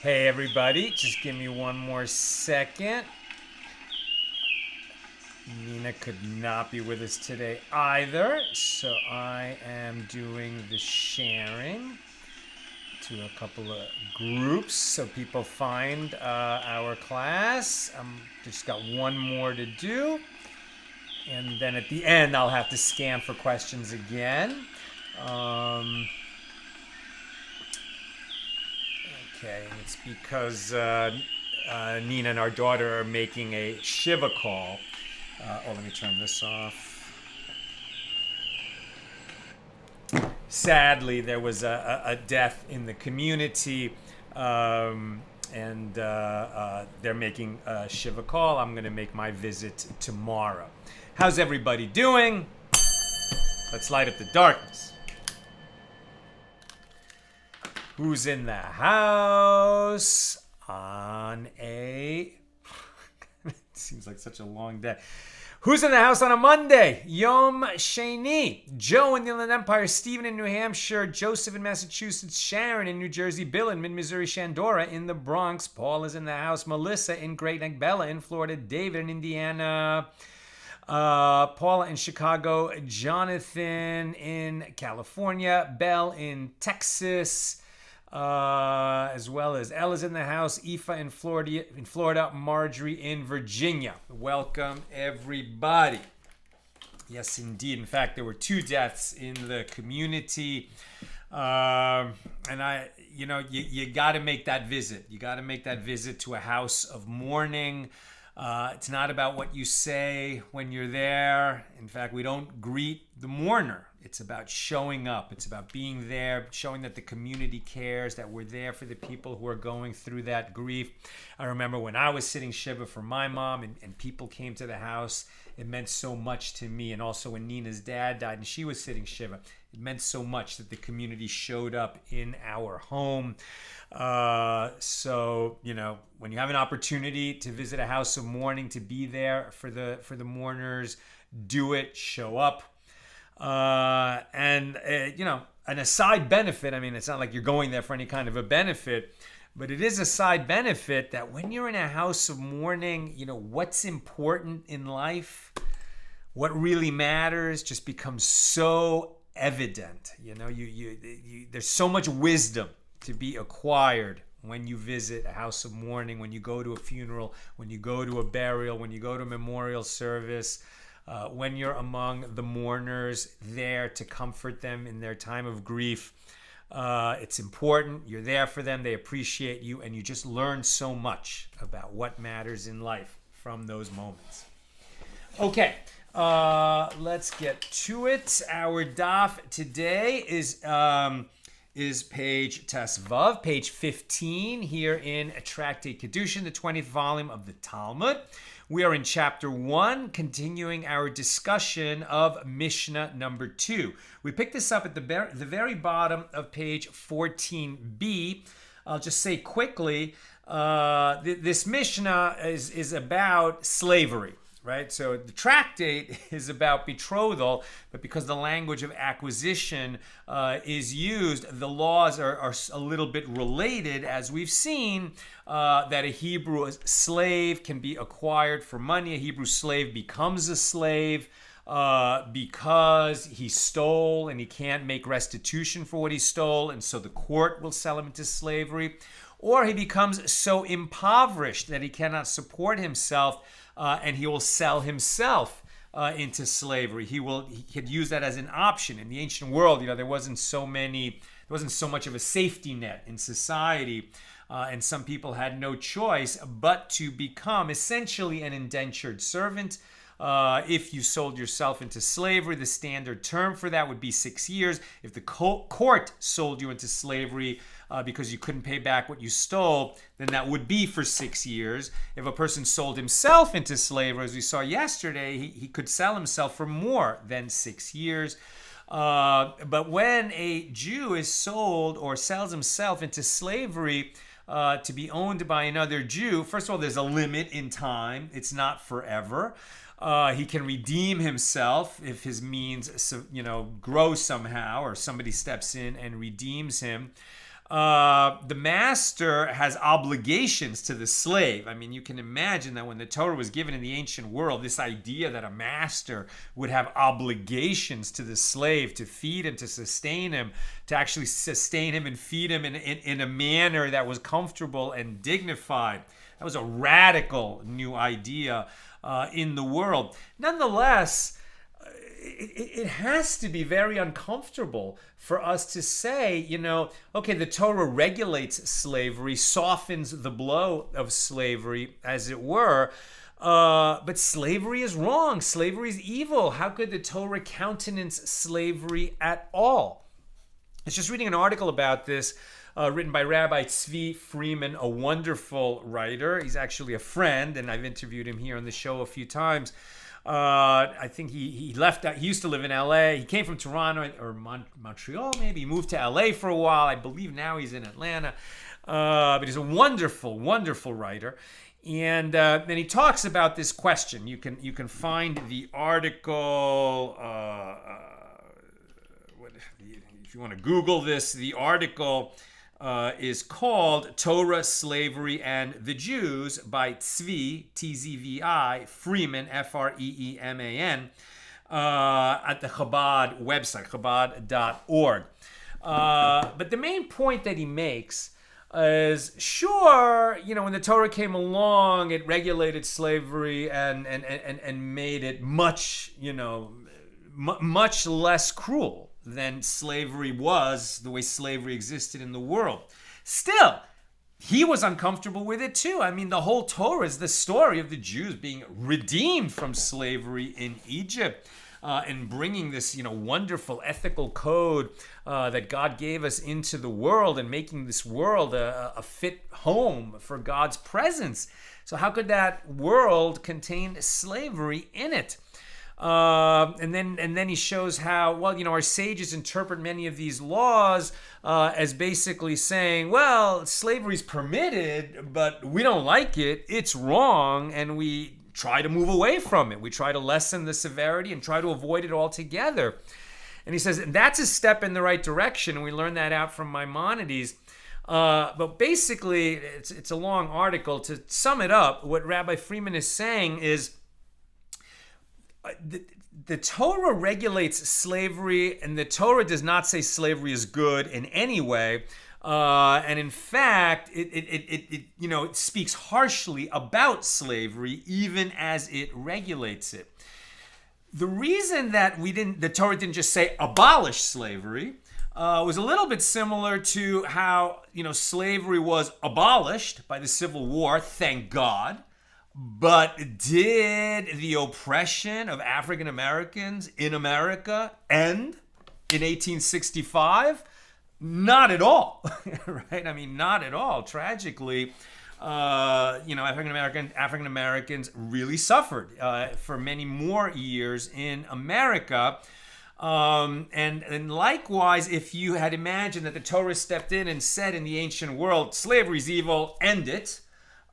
Hey everybody, just give me one more second. Nina could not be with us today either, so I am doing the sharing to a couple of groups so people find our class. Just got one more to do, and then at the end I'll have to scan for questions again. Okay, it's because Nina and our daughter are making a Shiva call. Let me turn this off. Sadly, there was a death in the community, and they're making a Shiva call. I'm going to make my visit tomorrow. How's everybody doing? Let's light up the darkness. Who's in the house on a... It seems like such a long day. Who's in the house on a Monday? Yom Sheni. Joe in the Inland Empire. Stephen in New Hampshire. Joseph in Massachusetts. Sharon in New Jersey. Bill in Mid-Missouri. Shandora in the Bronx. Paul is in the house. Melissa in Great Neck. Bella in Florida. David in Indiana. Paula in Chicago. Jonathan in California. Belle in Texas. As well as Ella's in the house, Aoife in Florida, Marjorie in Virginia. Welcome, everybody. Yes, indeed. In fact, there were 2 deaths in the community, and you got to make that visit. You got to make that visit to a house of mourning. It's not about what you say when you're there. In fact, we don't greet the mourner. It's about showing up. It's about being there, showing that the community cares, that we're there for the people who are going through that grief. I remember when I was sitting Shiva for my mom and people came to the house, it meant so much to me. And also when Nina's dad died and she was sitting Shiva, it meant so much that the community showed up in our home. So, when you have an opportunity to visit a house of mourning, to be there for the mourners, do it, show up. And a side benefit, it's not like you're going there for any kind of a benefit, but it is a side benefit that when you're in a house of mourning, what's important in life, what really matters just becomes so evident. There's so much wisdom to be acquired when you visit a house of mourning, when you go to a funeral, when you go to a burial, when you go to a memorial service. When you're among the mourners there to comfort them in their time of grief, it's important. You're there for them. They appreciate you. And you just learn so much about what matters in life from those moments. Okay, let's get to it. Our daf today is page Tesvav, page 15 here in Tractate Kiddushin, the 20th volume of the Talmud. We are in chapter 1, continuing our discussion of Mishnah number 2. We picked this up at the very bottom of page 14b. I'll just say quickly, this Mishnah is about slavery. Right? So the tractate is about betrothal, but because the language of acquisition is used, the laws are a little bit related, as we've seen, that a Hebrew slave can be acquired for money. A Hebrew slave becomes a slave because he stole and he can't make restitution for what he stole, and so the court will sell him into slavery. Or he becomes so impoverished that he cannot support himself, and he will sell himself into slavery. He could use that as an option. In the ancient world, there wasn't so much of a safety net in society, and some people had no choice but to become essentially an indentured servant. If you sold yourself into slavery, the standard term for that would be 6 years. If the court sold you into slavery because you couldn't pay back what you stole, then that would be for 6 years. If a person sold himself into slavery, as we saw yesterday, he could sell himself for more than 6 years. But when a Jew is sold or sells himself into slavery to be owned by another Jew, first of all, there's a limit in time. It's not forever. He can redeem himself if his means, grow somehow, or somebody steps in and redeems him. the master has obligations to the slave. I mean, you can imagine that when the Torah was given in the ancient world, this idea that a master would have obligations to the slave to feed him, to sustain him, to actually sustain him and feed him in a manner that was comfortable and dignified. That was a radical new idea in the world. Nonetheless, it has to be very uncomfortable for us to say, okay, the Torah regulates slavery, softens the blow of slavery, as it were, but slavery is wrong. Slavery is evil. How could the Torah countenance slavery at all? I was just reading an article about this written by Rabbi Tzvi Freeman, a wonderful writer. He's actually a friend, and I've interviewed him here on the show a few times. I think he left. He used to live in LA. He came from Toronto or Montreal, maybe. He moved to LA for a while. I believe now he's in Atlanta. But he's a wonderful, wonderful writer. And then he talks about this question. You can find the article. If you want to Google this, the article is called Torah, Slavery, and the Jews by Tzvi, Tzvi, Freeman, Freeman, at the Chabad website, chabad.org. But the main point that he makes is, sure, when the Torah came along, it regulated slavery and made it much, much less cruel than slavery was, the way slavery existed in the world. Still, he was uncomfortable with it too. I mean, the whole Torah is the story of the Jews being redeemed from slavery in Egypt and bringing this, wonderful ethical code that God gave us into the world and making this world a fit home for God's presence. So how could that world contain slavery in it? And then he shows how, our sages interpret many of these laws as basically saying, well, slavery's permitted, but we don't like it, it's wrong, and we try to move away from it. We try to lessen the severity and try to avoid it altogether. And he says that's a step in the right direction, and we learn that out from Maimonides. But basically, it's a long article. To sum it up, what Rabbi Freeman is saying is, the Torah regulates slavery, and the Torah does not say slavery is good in any way. And in fact, it speaks harshly about slavery, even as it regulates it. The reason that the Torah didn't just say abolish slavery was a little bit similar to how slavery was abolished by the Civil War, thank God. But did the oppression of African Americans in America end in 1865? Not at all, right? I mean, not at all. Tragically, African Americans really suffered for many more years in America. And likewise, if you had imagined that the Torah stepped in and said in the ancient world, slavery's evil, end it.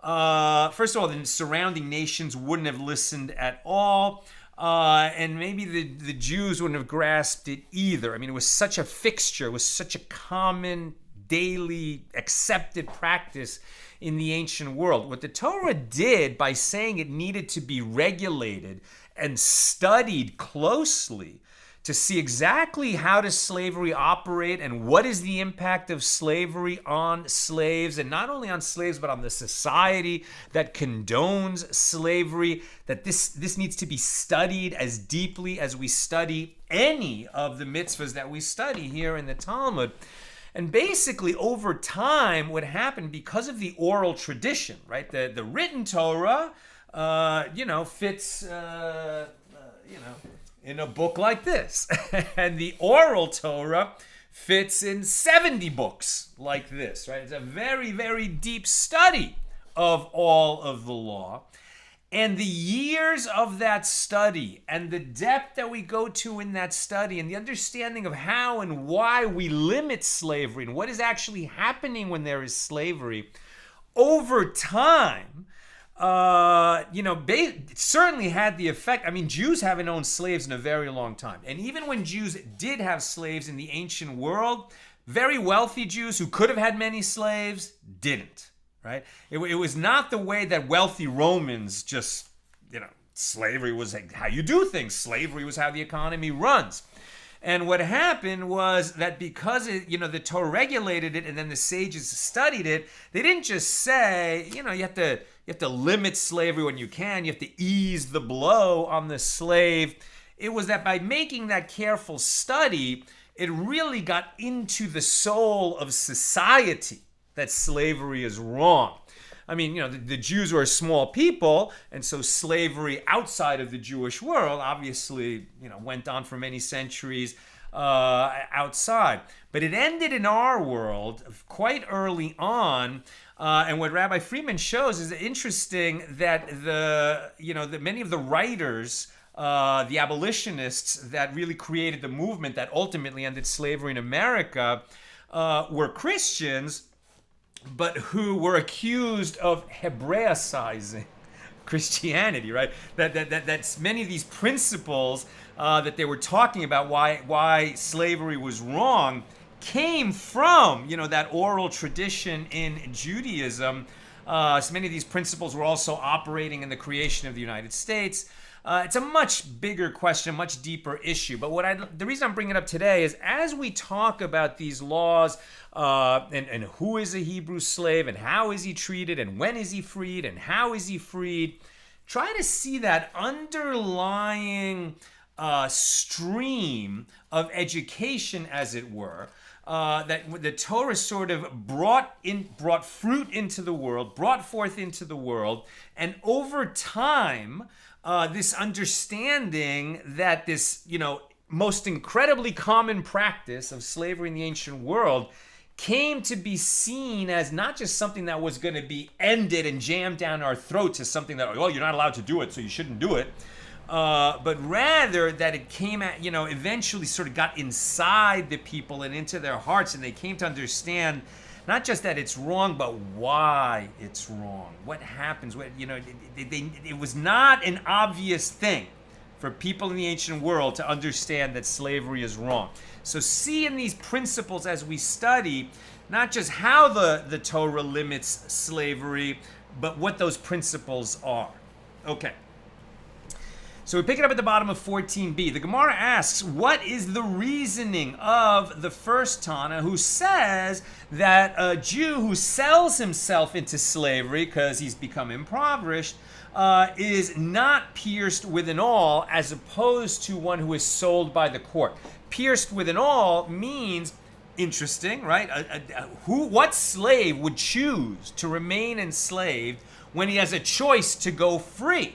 First of all, the surrounding nations wouldn't have listened at all, and maybe the Jews wouldn't have grasped it either. I mean, it was such a fixture, it was such a common, daily, accepted practice in the ancient world. What the Torah did by saying it needed to be regulated and studied closely to see exactly how does slavery operate and what is the impact of slavery on slaves, and not only on slaves but on the society that condones slavery, that this needs to be studied as deeply as we study any of the mitzvahs that we study here in the Talmud. And basically over time what happened, because of the oral tradition, right, the written Torah fits in a book like this. And the oral Torah fits in 70 books like this, right? It's a very, very deep study of all of the law. And the years of that study and the depth that we go to in that study and the understanding of how and why we limit slavery and what is actually happening when there is slavery over time, certainly had the effect. I mean, Jews haven't owned slaves in a very long time. And even when Jews did have slaves in the ancient world, Very wealthy Jews who could have had many slaves didn't, right? It was not the way that wealthy Romans just, slavery was how you do things. Slavery was how the economy runs. And what happened was that because the Torah regulated it and then the sages studied it, they didn't just say, you have to limit slavery when you can. You have to ease the blow on the slave. It was that by making that careful study, it really got into the soul of society that slavery is wrong. I mean, the Jews were a small people, and so slavery outside of the Jewish world obviously, went on for many centuries outside. But it ended in our world quite early on. And what Rabbi Friedman shows is interesting that many of the writers, the abolitionists that really created the movement that ultimately ended slavery in America, were Christians, but who were accused of Hebraicizing Christianity, right? That's many of these principles that they were talking about why slavery was wrong came from, that oral tradition in Judaism. So many of these principles were also operating in the creation of the United States. It's a much bigger question, a much deeper issue. But the reason I'm bringing it up today is as we talk about these laws and who is a Hebrew slave and how is he treated and when is he freed and how is he freed, try to see that underlying stream of education, as it were, that the Torah sort of brought fruit into the world, brought forth into the world, and over time, this understanding that this, most incredibly common practice of slavery in the ancient world came to be seen as not just something that was going to be ended and jammed down our throats as something that, you're not allowed to do it, so you shouldn't do it. But rather that it came at, eventually sort of got inside the people and into their hearts, and they came to understand not just that it's wrong, but why it's wrong. What happens? It was not an obvious thing for people in the ancient world to understand that slavery is wrong. So see in these principles as we study, not just how the Torah limits slavery, but what those principles are. Okay. So we pick it up at the bottom of 14b. The Gemara asks, what is the reasoning of the first Tana who says that a Jew who sells himself into slavery because he's become impoverished is not pierced with an awl as opposed to one who is sold by the court? Pierced with an awl means, interesting, right? What slave would choose to remain enslaved when he has a choice to go free?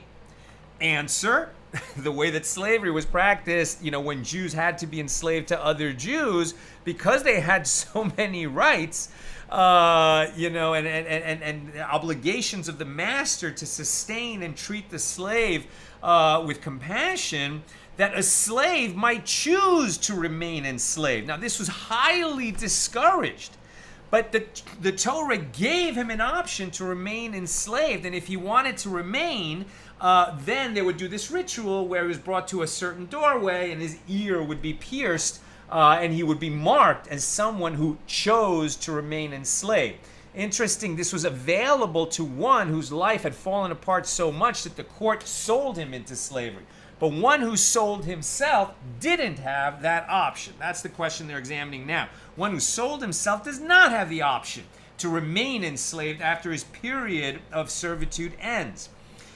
Answer, the way that slavery was practiced, when Jews had to be enslaved to other Jews, because they had so many rights, and obligations of the master to sustain and treat the slave with compassion, that a slave might choose to remain enslaved. Now, this was highly discouraged. But the Torah gave him an option to remain enslaved. And if he wanted to remain, then they would do this ritual where he was brought to a certain doorway and his ear would be pierced and he would be marked as someone who chose to remain enslaved. Interesting, this was available to one whose life had fallen apart so much that the court sold him into slavery. But one who sold himself didn't have that option. That's the question they're examining now. One who sold himself does not have the option to remain enslaved after his period of servitude ends.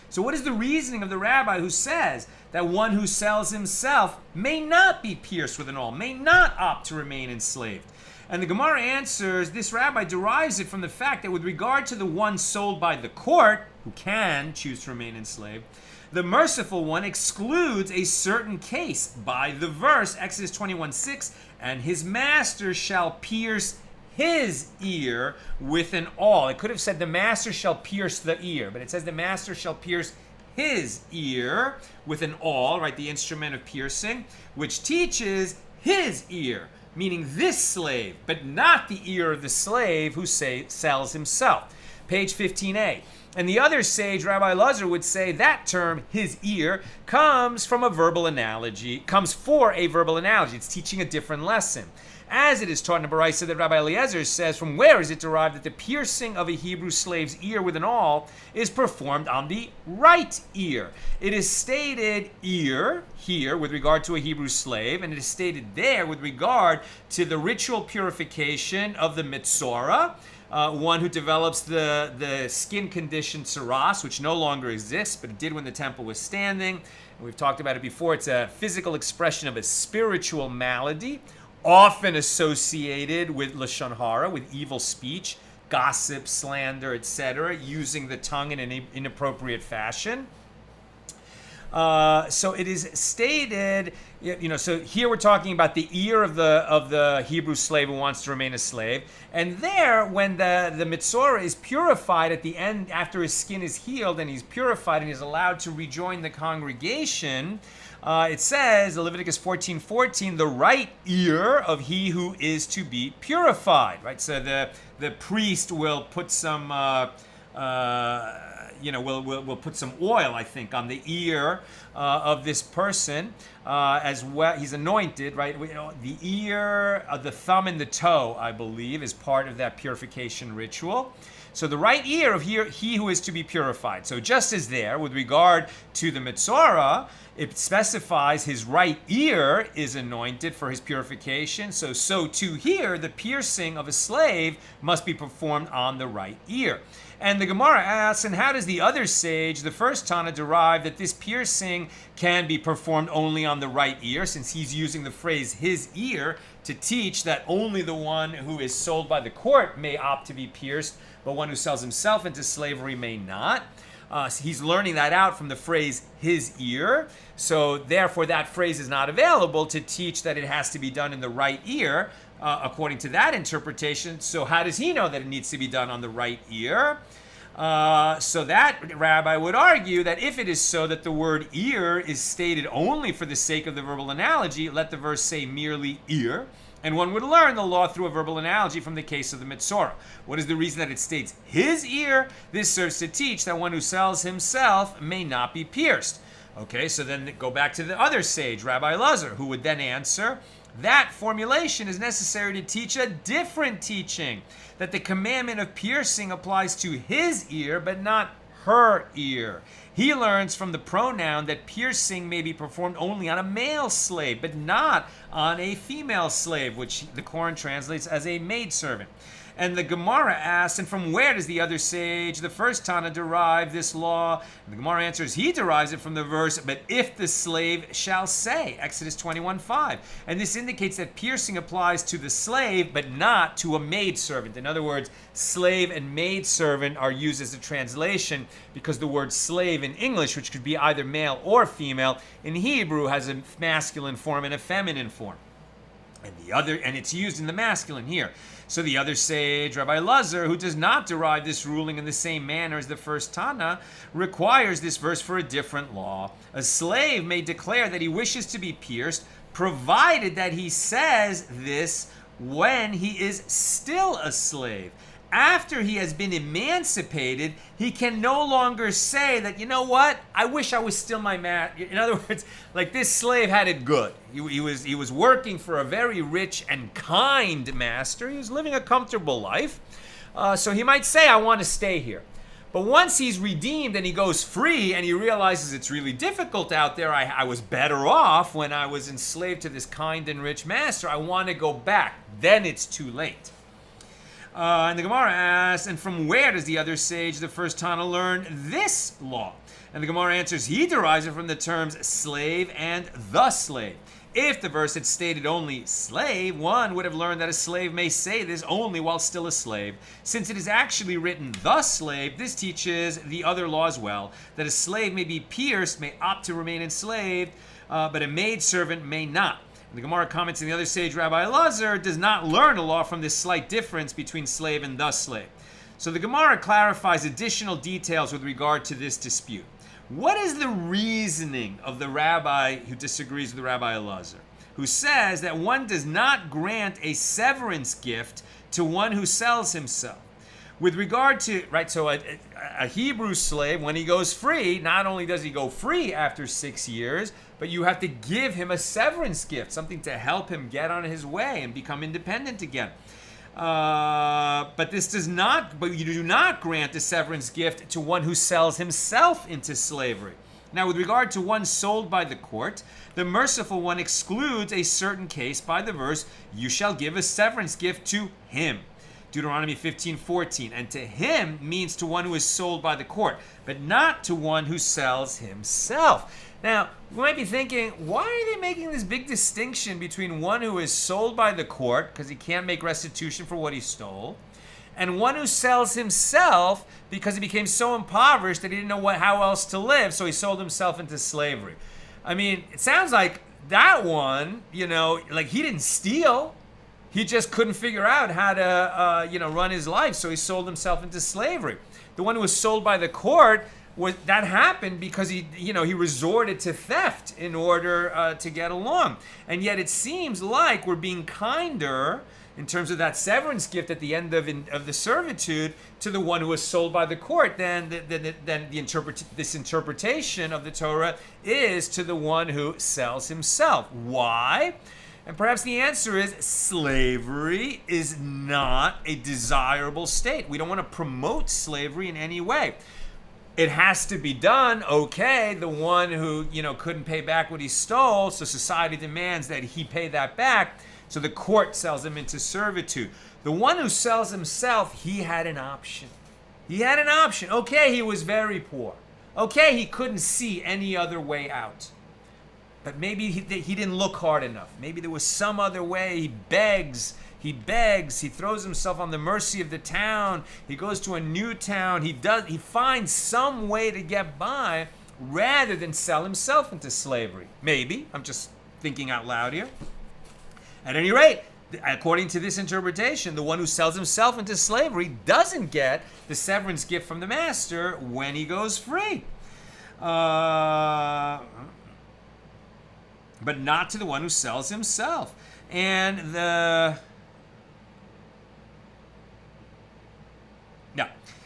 So what is the reasoning of the rabbi who says that one who sells himself may not be pierced with an awl, may not opt to remain enslaved? And the Gemara answers, this rabbi derives it from the fact that with regard to the one sold by the court, who can choose to remain enslaved, the merciful one excludes a certain case by the verse, Exodus 21:6, and his master shall pierce his ear with an awl. It could have said the master shall pierce the ear, but it says the master shall pierce his ear with an awl, right, the instrument of piercing, which teaches his ear, meaning this slave, but not the ear of the slave who sells himself. page 15a. And the other sage, Rabbi Elazar, would say that term, his ear, comes for a verbal analogy. It's teaching a different lesson. As it is taught in the Baraisa that Rabbi Eliezer says, from where is it derived that the piercing of a Hebrew slave's ear with an awl is performed on the right ear? It is stated ear here with regard to a Hebrew slave, and it is stated there with regard to the ritual purification of the Mitzorah, one who develops the skin condition saras, which no longer exists, but it did when the temple was standing. And we've talked about it before. It's a physical expression of a spiritual malady, often associated with lashon hara, with evil speech, gossip, slander, etc., using the tongue in an inappropriate fashion. So it is stated, so here we're talking about the ear of the Hebrew slave who wants to remain a slave. And there, when the Mitzorah is purified at the end, after his skin is healed and he's purified and he's allowed to rejoin the congregation, it says, Leviticus 14:14, the right ear of he who is to be purified, right? So the priest will put some, we'll put some oil, I think, on the ear of this person as well. He's anointed, right? The ear, the thumb, and the toe, I believe, is part of that purification ritual. So the right ear of he who is to be purified. So just as there, with regard to the Mitzorah, it specifies his right ear is anointed for his purification. So too here, the piercing of a slave must be performed on the right ear. And the Gemara asks, and how does the other sage, the first Tana, derive that this piercing can be performed only on the right ear, since he's using the phrase his ear to teach that only the one who is sold by the court may opt to be pierced, but one who sells himself into slavery may not. So he's learning that out from the phrase his ear. So therefore that phrase is not available to teach that it has to be done in the right ear, according to that interpretation. So how does he know that it needs to be done on the right ear? So that rabbi would argue that if it is so that the word ear is stated only for the sake of the verbal analogy, let the verse say merely ear, and one would learn the law through a verbal analogy from the case of the Mitzorah. What is the reason that it states his ear? This serves to teach that one who sells himself may not be pierced. Okay, so then go back to the other sage, Rabbi Elazar, who would then answer, that formulation is necessary to teach a different teaching, that the commandment of piercing applies to his ear, but not her ear. He learns from the pronoun that piercing may be performed only on a male slave, but not on a female slave, which the Quran translates as a maidservant. And the Gemara asks, and from where does the other sage, the first Tana, derive this law? And the Gemara answers, he derives it from the verse, but if the slave shall say, Exodus 21:5. And this indicates that piercing applies to the slave, but not to a maidservant. In other words, slave and maidservant are used as a translation because the word slave in English, which could be either male or female, in Hebrew has a masculine form and a feminine form. And it's used in the masculine here. So the other sage, Rabbi Elazar, who does not derive this ruling in the same manner as the first Tana, requires this verse for a different law. A slave may declare that he wishes to be pierced, provided that he says this when he is still a slave. After he has been emancipated, he can no longer say that, you know what, I wish I was still my man. In other words, like this slave had it good. He was working for a very rich and kind master. He was living a comfortable life. So he might say, I want to stay here. But once he's redeemed and he goes free and he realizes it's really difficult out there, I was better off when I was enslaved to this kind and rich master. I want to go back. Then it's too late. And the Gemara asks, and from where does the other sage, the first Tana, learn this law? And the Gemara answers, he derives it from the terms slave and the slave. If the verse had stated only slave, one would have learned that a slave may say this only while still a slave. Since it is actually written the slave, this teaches the other law as well, that a slave may be pierced, may opt to remain enslaved, but a maidservant may not. The Gemara comments, and the other sage, Rabbi Elazar, does not learn a law from this slight difference between slave and the slave. So the Gemara clarifies additional details with regard to this dispute. What is the reasoning of the rabbi who disagrees with Rabbi Elazar, who says that one does not grant a severance gift to one who sells himself? With regard to, right, so a Hebrew slave, when he goes free, not only does he go free after 6 years, but you have to give him a severance gift, something to help him get on his way and become independent again. But you do not grant a severance gift to one who sells himself into slavery. Now, with regard to one sold by the court, the merciful one excludes a certain case by the verse, you shall give a severance gift to him. Deuteronomy 15:14. And to him means to one who is sold by the court, but not to one who sells himself. Now, you might be thinking, why are they making this big distinction between one who is sold by the court, because he can't make restitution for what he stole, and one who sells himself because he became so impoverished that he didn't know how else to live, so he sold himself into slavery? I mean, it sounds like that one, like he didn't steal. He just couldn't figure out how to, run his life, so he sold himself into slavery. The one who was sold by the court, that happened because he resorted to theft in order to get along. And yet it seems like we're being kinder in terms of that severance gift at the end of the servitude to the one who was sold by the court than this interpretation of the Torah is to the one who sells himself. Why? And perhaps the answer is slavery is not a desirable state. We don't want to promote slavery in any way. It has to be done, okay, the one who, couldn't pay back what he stole, so society demands that he pay that back, so the court sells him into servitude. The one who sells himself, he had an option. He had an option. Okay, he was very poor. Okay, he couldn't see any other way out. But maybe he didn't look hard enough. Maybe there was some other way. He begs, he throws himself on the mercy of the town. He goes to a new town. He finds some way to get by rather than sell himself into slavery. Maybe. I'm just thinking out loud here. At any rate, according to this interpretation, the one who sells himself into slavery doesn't get the severance gift from the master when he goes free. But not to the one who sells himself. And the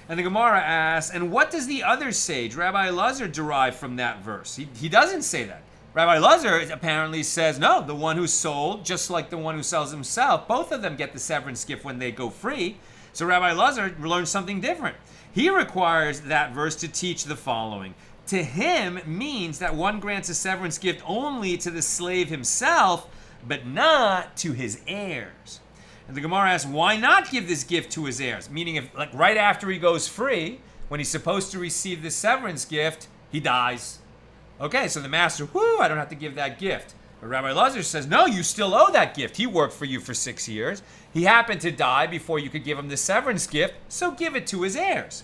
Gemara asks, and what does the other sage, Rabbi Elazar, derive from that verse? He doesn't say that. Rabbi Elazar apparently says, no, the one who's sold, just like the one who sells himself, both of them get the severance gift when they go free. So Rabbi Elazar learns something different. He requires that verse to teach the following. To him means that one grants a severance gift only to the slave himself, but not to his heirs. And the Gemara asks, why not give this gift to his heirs? Meaning, if right after he goes free, when he's supposed to receive the severance gift, he dies. Okay, so the master, I don't have to give that gift. But Rabbi Elazar says, no, you still owe that gift. He worked for you for 6 years. He happened to die before you could give him the severance gift, so give it to his heirs.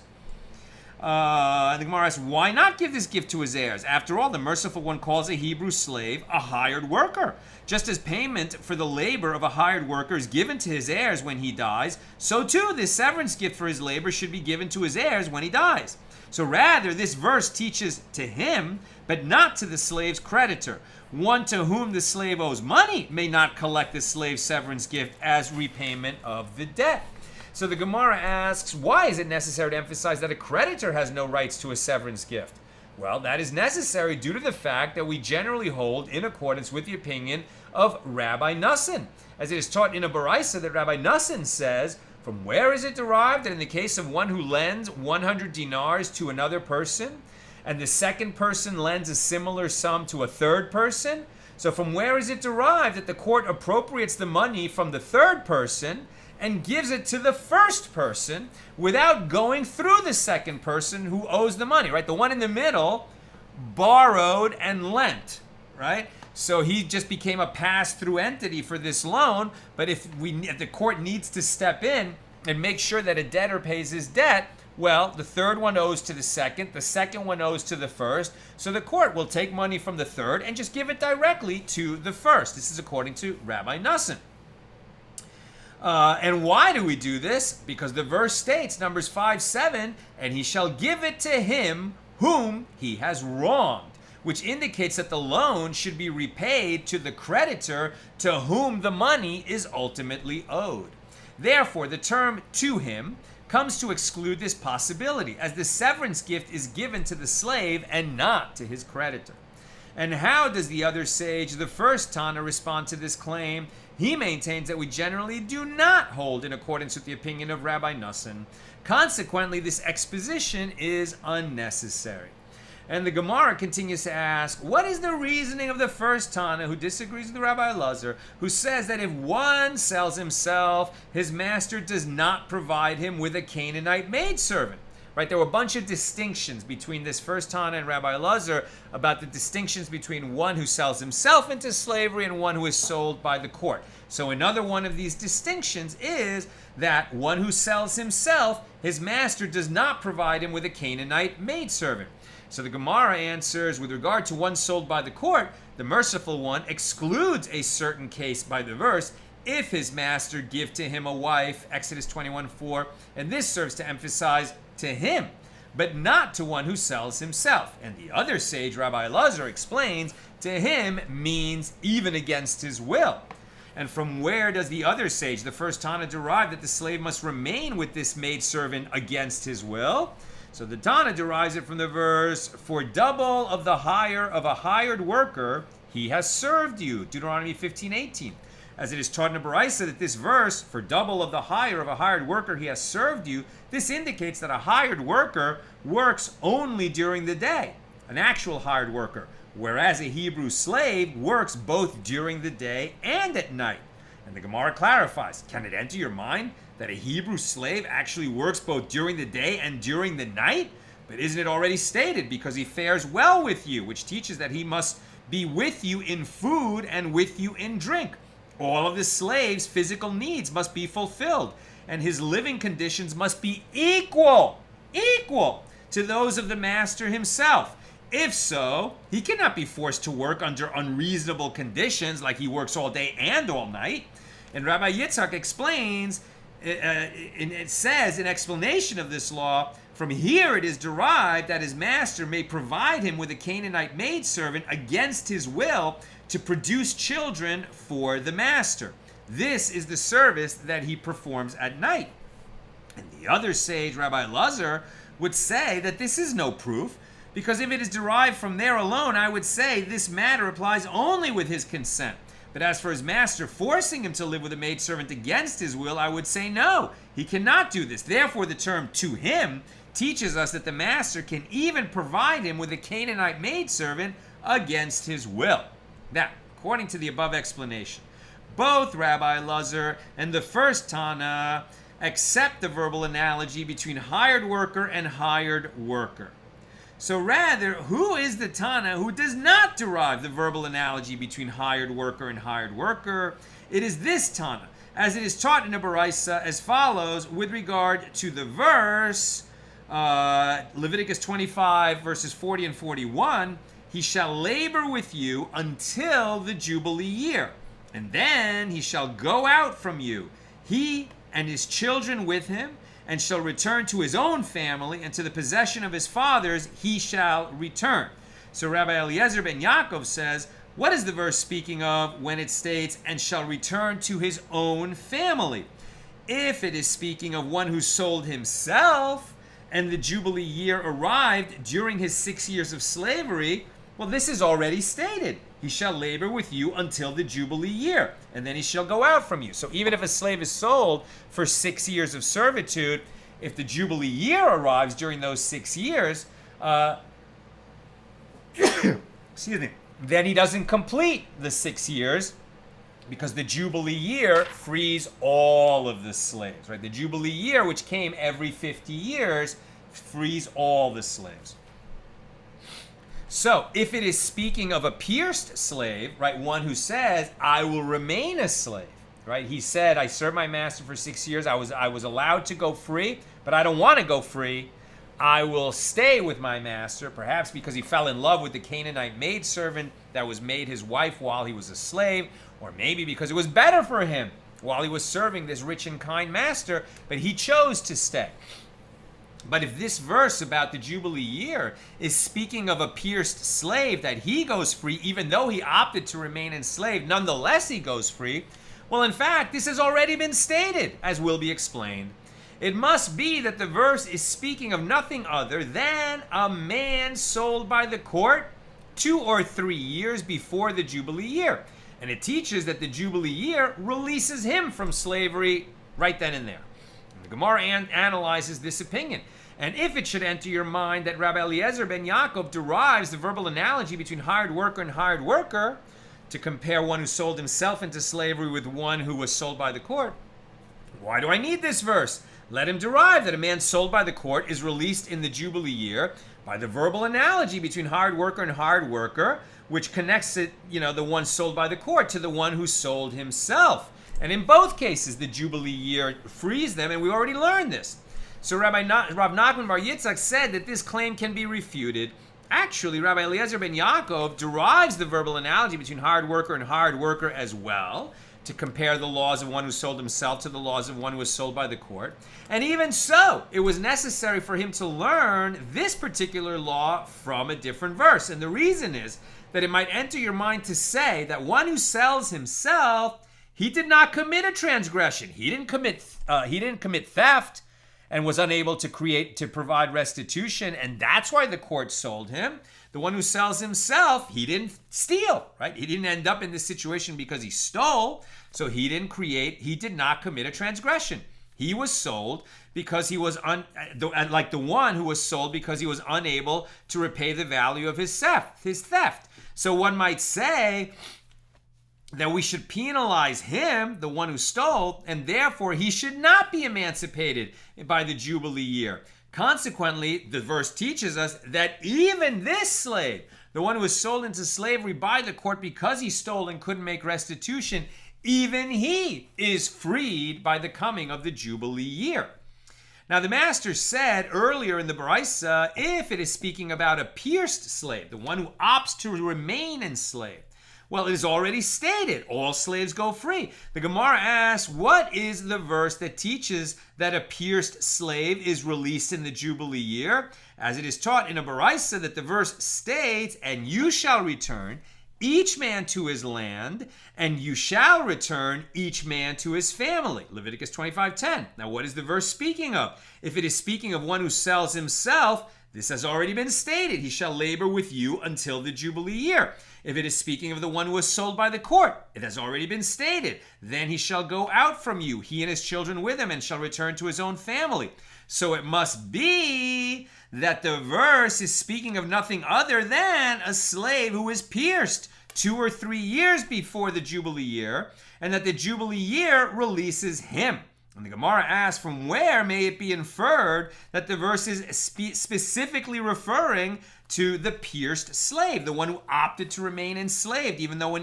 And the Gemara asks, why not give this gift to his heirs? After all, the merciful one calls a Hebrew slave a hired worker. Just as payment for the labor of a hired worker is given to his heirs when he dies, so too this severance gift for his labor should be given to his heirs when he dies. So rather, this verse teaches to him, but not to the slave's creditor. One to whom the slave owes money may not collect the slave's severance gift as repayment of the debt. So the Gemara asks, why is it necessary to emphasize that a creditor has no rights to a severance gift? Well, that is necessary due to the fact that we generally hold in accordance with the opinion of Rabbi Nassan. As it is taught in a Baraisa that Rabbi Nassan says, from where is it derived? That in the case of one who lends 100 dinars to another person, and the second person lends a similar sum to a third person, so from where is it derived that the court appropriates the money from the third person and gives it to the first person without going through the second person who owes the money, right? The one in the middle borrowed and lent, right? So he just became a pass-through entity for this loan, but if the court needs to step in and make sure that a debtor pays his debt, well, the third one owes to the second one owes to the first, so the court will take money from the third and just give it directly to the first. This is according to Rabbi Nassan. And why do we do this? Because the verse states, Numbers 5:7, and he shall give it to him whom he has wronged, which indicates that the loan should be repaid to the creditor to whom the money is ultimately owed. Therefore, the term to him comes to exclude this possibility, as the severance gift is given to the slave and not to his creditor. And how does the other sage, the first Tana, respond to this claim? He maintains that we generally do not hold in accordance with the opinion of Rabbi Nassan. Consequently, this exposition is unnecessary. And the Gemara continues to ask, what is the reasoning of the first Tana who disagrees with Rabbi Elazar, who says that if one sells himself, his master does not provide him with a Canaanite maidservant? Right? There were a bunch of distinctions between this first Tana and Rabbi Elazar about the distinctions between one who sells himself into slavery and one who is sold by the court. So another one of these distinctions is that one who sells himself, his master does not provide him with a Canaanite maidservant. So the Gemara answers, with regard to one sold by the court, the merciful one excludes a certain case by the verse, if his master give to him a wife, Exodus 21:4, and this serves to emphasize to him, but not to one who sells himself. And the other sage, Rabbi Elazar, explains, to him means even against his will. And from where does the other sage, the first Tana, derive that the slave must remain with this maidservant against his will? So the Tana derives it from the verse, for double of the hire of a hired worker, he has served you, Deuteronomy 15:18. As it is taught in the Baraisa that this verse, for double of the hire of a hired worker, he has served you, this indicates that a hired worker works only during the day, an actual hired worker, whereas a Hebrew slave works both during the day and at night. And the Gemara clarifies, can it enter your mind that a Hebrew slave actually works both during the day and during the night? But isn't it already stated, because he fares well with you, which teaches that he must be with you in food and with you in drink. All of the slave's physical needs must be fulfilled, and his living conditions must be equal to those of the master himself. If so, he cannot be forced to work under unreasonable conditions, like he works all day and all night. And Rabbi Yitzhak explains, it says in explanation of this law, from here it is derived that his master may provide him with a Canaanite maidservant against his will to produce children for the master. This is the service that he performs at night. And the other sage, Rabbi Elazar, would say that this is no proof, because if it is derived from there alone, I would say this matter applies only with his consent. But as for his master forcing him to live with a maidservant against his will, I would say no, he cannot do this. Therefore, the term to him teaches us that the master can even provide him with a Canaanite maidservant against his will. Now, according to the above explanation, both Rabbi Elazar and the first Tana accept the verbal analogy between hired worker and hired worker. So rather, who is the Tana who does not derive the verbal analogy between hired worker and hired worker? It is this Tana, as it is taught in the Baraisa as follows with regard to the verse, Leviticus 25 verses 40 and 41, he shall labor with you until the Jubilee year, and then he shall go out from you, he and his children with him, and shall return to his own family, and to the possession of his fathers he shall return. So Rabbi Eliezer ben Yaakov says, what is the verse speaking of when it states, and shall return to his own family? If it is speaking of one who sold himself, and the Jubilee year arrived during his 6 years of slavery, well, this is already stated. He shall labor with you until the Jubilee year, and then he shall go out from you. So even if a slave is sold for 6 years of servitude, if the Jubilee year arrives during those 6 years, excuse me, then he doesn't complete the 6 years, because the Jubilee year frees all of the slaves, right? The Jubilee year, which came every 50 years, frees all the slaves. So, if it is speaking of a pierced slave, right, one who says, I will remain a slave, right? He said, I served my master for 6 years. I was allowed to go free, but I don't want to go free. I will stay with my master, perhaps because he fell in love with the Canaanite maidservant that was made his wife while he was a slave, or maybe because it was better for him while he was serving this rich and kind master, but he chose to stay. But if this verse about the Jubilee year is speaking of a pierced slave, that he goes free, even though he opted to remain enslaved, nonetheless he goes free, well, in fact, this has already been stated, as will be explained. It must be that the verse is speaking of nothing other than a man sold by the court 2 or 3 years before the Jubilee year. And it teaches that the Jubilee year releases him from slavery right then and there. And the Gemara analyzes this opinion. And if it should enter your mind that Rabbi Eliezer ben Yaakov derives the verbal analogy between hired worker and hired worker to compare one who sold himself into slavery with one who was sold by the court, why do I need this verse? Let him derive that a man sold by the court is released in the Jubilee year by the verbal analogy between hired worker and hired worker, which connects it, the one sold by the court to the one who sold himself. And in both cases, the Jubilee year frees them, and we already learned this. So Rav Nachman Bar Yitzchak said that this claim can be refuted. Actually, Rabbi Eliezer ben Yaakov derives the verbal analogy between hired worker and hired worker as well, to compare the laws of one who sold himself to the laws of one who was sold by the court. And even so, it was necessary for him to learn this particular law from a different verse. And the reason is that it might enter your mind to say that one who sells himself, he did not commit a transgression. He didn't commit theft and was unable to provide restitution, and that's why the court sold him. The one who sells himself, he didn't steal, right? He didn't end up in this situation because he stole, so he did not commit a transgression. He was sold because he was, like the one who was sold because he was unable to repay the value of his theft. So one might say that we should penalize him, the one who stole, and therefore he should not be emancipated by the Jubilee year. Consequently, the verse teaches us that even this slave, the one who was sold into slavery by the court because he stole and couldn't make restitution, even he is freed by the coming of the Jubilee year. Now, the master said earlier in the Baraisa, if it is speaking about a pierced slave, the one who opts to remain enslaved, well, it is already stated, all slaves go free. The Gemara asks, what is the verse that teaches that a pierced slave is released in the Jubilee year? As it is taught in a Baraisa that the verse states, and you shall return each man to his land, and you shall return each man to his family. Leviticus 25:10. Now, what is the verse speaking of? If it is speaking of one who sells himself, this has already been stated. He shall labor with you until the Jubilee year. If it is speaking of the one who was sold by the court, it has already been stated. Then he shall go out from you, he and his children with him, and shall return to his own family. So it must be that the verse is speaking of nothing other than a slave who is pierced 2 or 3 years before the Jubilee year, and that the Jubilee year releases him. And the Gemara asks, from where may it be inferred that the verse is specifically referring to the pierced slave, the one who opted to remain enslaved, even though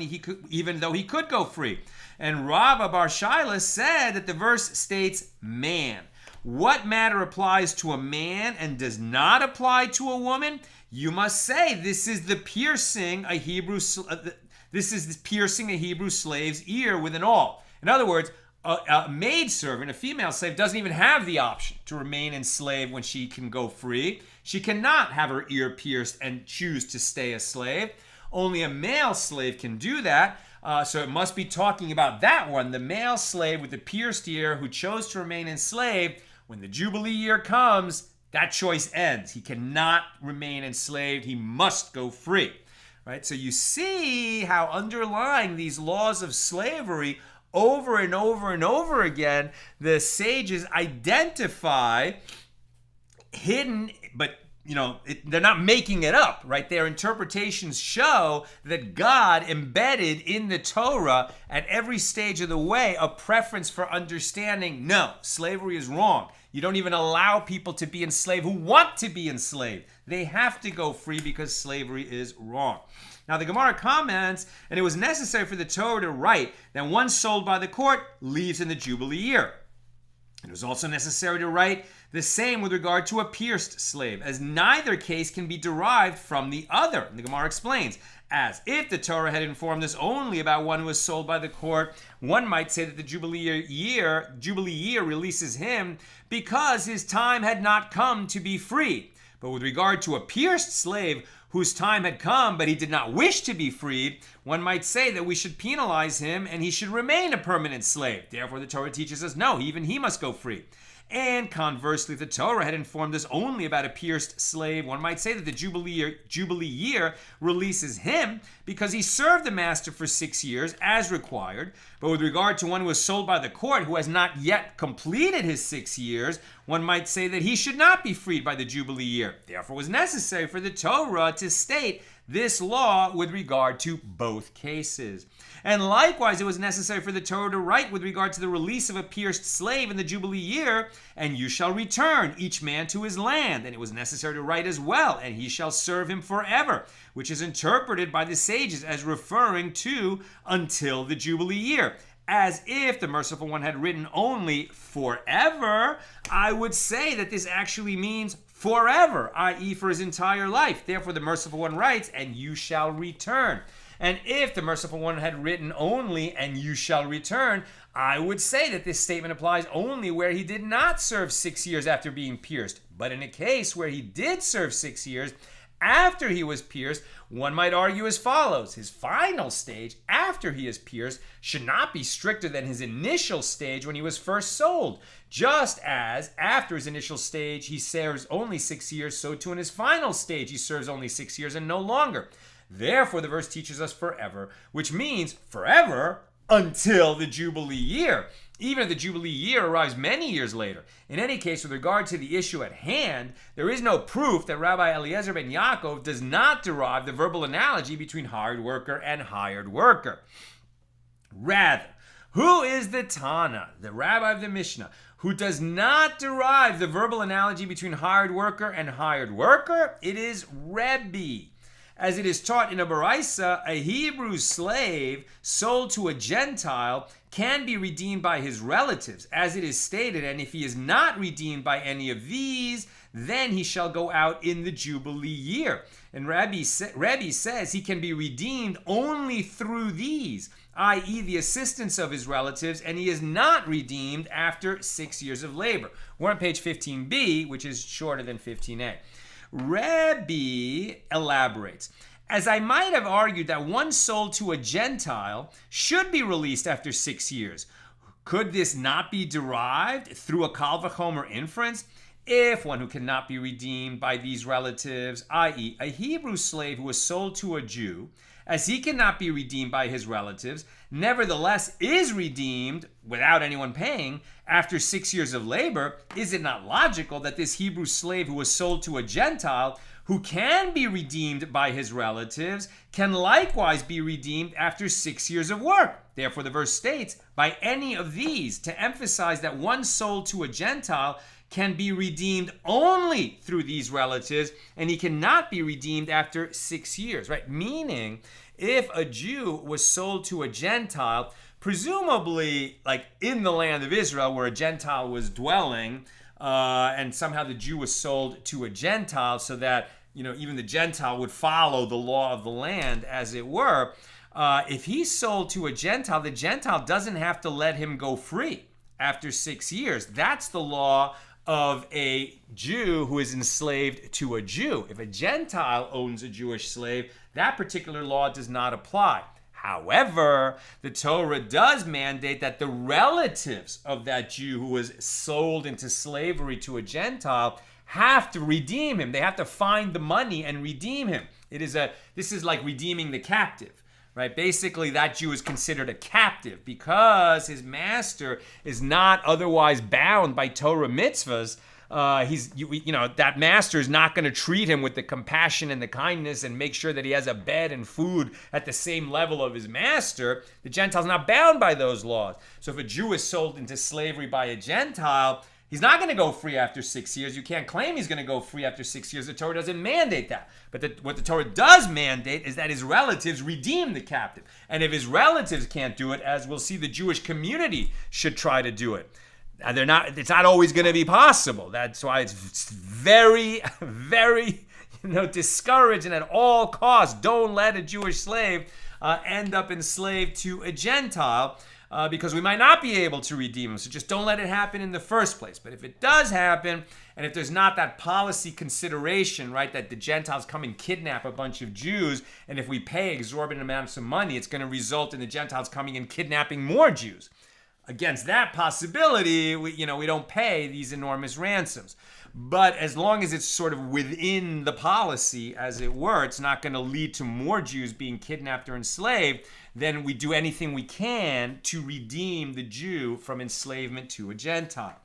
he could go free? And Rava Bar Shaila said that the verse states man. What matter applies to a man and does not apply to a woman? You must say this is piercing a Hebrew slave's ear with an awl. In other words, a maidservant, a female slave, doesn't even have the option to remain enslaved when she can go free. She cannot have her ear pierced and choose to stay a slave. Only a male slave can do that. So it must be talking about that one, the male slave with the pierced ear who chose to remain enslaved. When the Jubilee year comes, that choice ends. He cannot remain enslaved. He must go free. Right? So you see how underlying these laws of slavery over and over and over again, the sages identify hidden, but they're not making it up, right? Their interpretations show that God embedded in the Torah at every stage of the way a preference for understanding, no, slavery is wrong. You don't even allow people to be enslaved who want to be enslaved. They have to go free because slavery is wrong. Now the Gemara comments, and it was necessary for the Torah to write that one sold by the court leaves in the Jubilee year. It was also necessary to write the same with regard to a pierced slave, as neither case can be derived from the other. And the Gemara explains, as if the Torah had informed us only about one who was sold by the court, one might say that the Jubilee year releases him because his time had not come to be free. But with regard to a pierced slave whose time had come, but he did not wish to be freed, one might say that we should penalize him and he should remain a permanent slave. Therefore, the Torah teaches us, no, even he must go free. And conversely, the Torah had informed us only about a pierced slave. One might say that the Jubilee year releases him because he served the master for 6 years as required. But with regard to one who was sold by the court who has not yet completed his 6 years, one might say that he should not be freed by the Jubilee year. Therefore, it was necessary for the Torah to state this law with regard to both cases. And likewise, it was necessary for the Torah to write with regard to the release of a pierced slave in the Jubilee year, and you shall return each man to his land. And it was necessary to write as well, and he shall serve him forever, which is interpreted by the sages as referring to until the Jubilee year. As if the Merciful One had written only forever, I would say that this actually means forever, i.e. for his entire life. Therefore, the Merciful One writes, and you shall return. And if the Merciful One had written only, and you shall return, I would say that this statement applies only where he did not serve 6 years after being pierced. But in a case where he did serve 6 years after he was pierced, one might argue as follows. His final stage after he is pierced should not be stricter than his initial stage when he was first sold. Just as after his initial stage he serves only 6 years, so too in his final stage he serves only 6 years and no longer. Therefore, the verse teaches us forever, which means forever until the Jubilee year, even if the Jubilee year arrives many years later. In any case, with regard to the issue at hand, there is no proof that Rabbi Eliezer ben Yaakov does not derive the verbal analogy between hired worker and hired worker. Rather, who is the Tana, the rabbi of the Mishnah, who does not derive the verbal analogy between hired worker and hired worker? It is Rebbe. As it is taught in a Baraisa, a Hebrew slave sold to a Gentile can be redeemed by his relatives, as it is stated, and if he is not redeemed by any of these, then he shall go out in the Jubilee year. And Rebbe says he can be redeemed only through these, i.e. the assistance of his relatives, and he is not redeemed after 6 years of labor. We're on page 15b, which is shorter than 15a. Rebbe elaborates, as I might have argued that one sold to a Gentile should be released after 6 years, could this not be derived through a Kal V'chomer inference? If one who cannot be redeemed by these relatives, i.e. a Hebrew slave who was sold to a Jew, as he cannot be redeemed by his relatives, nevertheless is redeemed without anyone paying after 6 years of labor, is it not logical that this Hebrew slave who was sold to a Gentile, who can be redeemed by his relatives, can likewise be redeemed after 6 years of work? Therefore, the verse states, by any of these, to emphasize that one sold to a Gentile can be redeemed only through these relatives, and he cannot be redeemed after 6 years, right? Meaning, if a Jew was sold to a Gentile, presumably like in the land of Israel where a Gentile was dwelling, and somehow the Jew was sold to a Gentile so that, even the Gentile would follow the law of the land, as it were. If he's sold to a Gentile, the Gentile doesn't have to let him go free after 6 years. That's the law of a Jew who is enslaved to a Jew. If a Gentile owns a Jewish slave, that particular law does not apply. However, the Torah does mandate that the relatives of that Jew who was sold into slavery to a Gentile have to redeem him. They have to find the money and redeem him. This is like redeeming the captive. Right? Basically, that Jew is considered a captive because his master is not otherwise bound by Torah mitzvahs. That master is not going to treat him with the compassion and the kindness and make sure that he has a bed and food at the same level of his master. The Gentile's not bound by those laws. So if a Jew is sold into slavery by a Gentile, he's not going to go free after 6 years. You can't claim he's going to go free after 6 years. The Torah doesn't mandate that. But what the Torah does mandate is that his relatives redeem the captive. And if his relatives can't do it, as we'll see, the Jewish community should try to do it. It's not always going to be possible. That's why it's very, very, discouraged, and at all costs, don't let a Jewish slave end up enslaved to a Gentile. because we might not be able to redeem him. So just don't let it happen in the first place. But if it does happen, and if there's not that policy consideration, right, that the Gentiles come and kidnap a bunch of Jews, and if we pay exorbitant amounts of money, it's going to result in the Gentiles coming and kidnapping more Jews. Against that possibility, we don't pay these enormous ransoms. But as long as it's sort of within the policy, as it were, it's not going to lead to more Jews being kidnapped or enslaved, then we do anything we can to redeem the Jew from enslavement to a Gentile.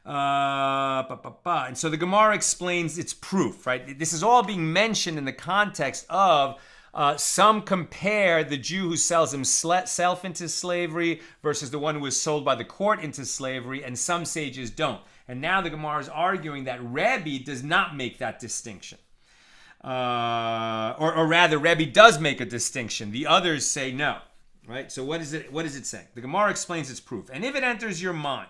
And so the Gemara explains its proof, right? This is all being mentioned in the context of some compare the Jew who sells himself into slavery versus the one who is sold by the court into slavery, and some sages don't. And now the Gemara is arguing that Rebbe does not make that distinction. Or rather, Rebbe does make a distinction. The others say no. Right? So what is it saying? The Gemara explains its proof. And if it enters your mind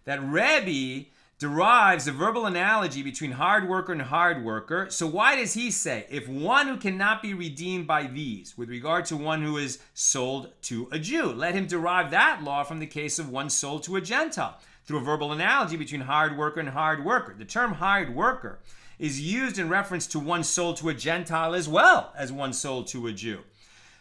that Rebbe derives a verbal analogy between hard worker and hard worker, so why does he say, if one who cannot be redeemed by these, with regard to one who is sold to a Jew, let him derive that law from the case of one sold to a Gentile, through a verbal analogy between hard worker and hard worker. The term hard worker is used in reference to one sold to a Gentile as well as one sold to a Jew.